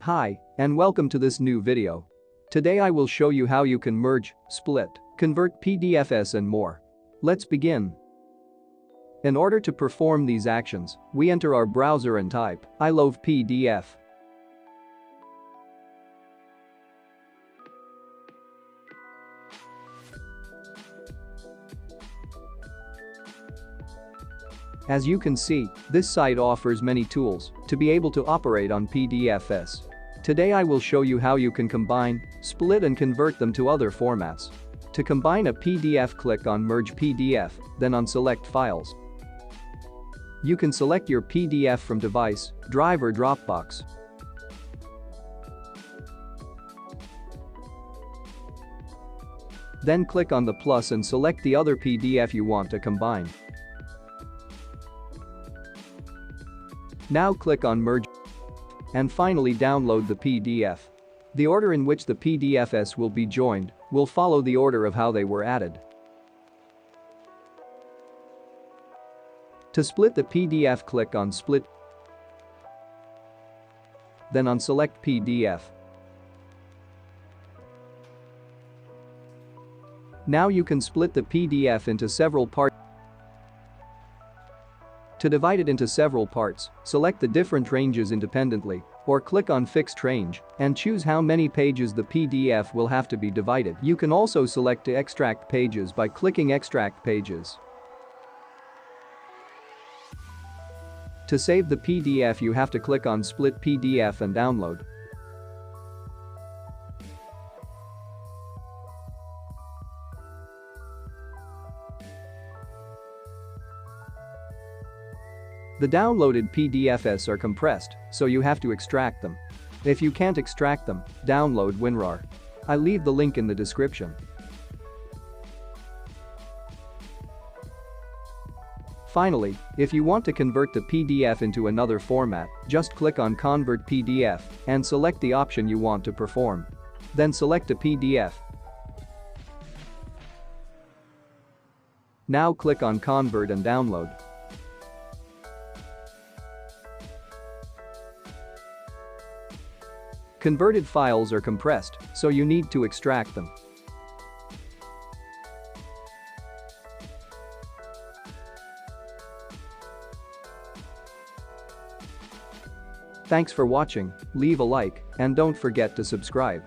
Hi, and welcome to this new video. Today I will show you how you can merge, split, convert PDFs and more. Let's begin. In order to perform these actions, we enter our browser and type, I love PDF. As you can see, this site offers many tools to be able to operate on PDFs. Today I will show you how you can combine, split and convert them to other formats. To combine a PDF, click on Merge PDF, then on Select Files. You can select your PDF from device, Drive or Dropbox. Then click on the plus and select the other PDF you want to combine. Now click on Merge and finally download the PDF. The order in which the PDFs will be joined will follow the order of how they were added. To split the PDF, click on Split, then on Select PDF. Now you can split the PDF into several parts. To divide it into several parts, select the different ranges independently, or click on Fixed Range and choose how many pages the PDF will have to be divided. You can also select to extract pages by clicking Extract Pages. To save the PDF, you have to click on Split PDF and download. The downloaded PDFs are compressed, so you have to extract them. If you can't extract them, download WinRAR. I leave the link in the description. Finally, if you want to convert the PDF into another format, just click on Convert PDF and select the option you want to perform. Then select a PDF. Now click on Convert and download. Converted files are compressed, so you need to extract them. Thanks for watching, leave a like, and don't forget to subscribe.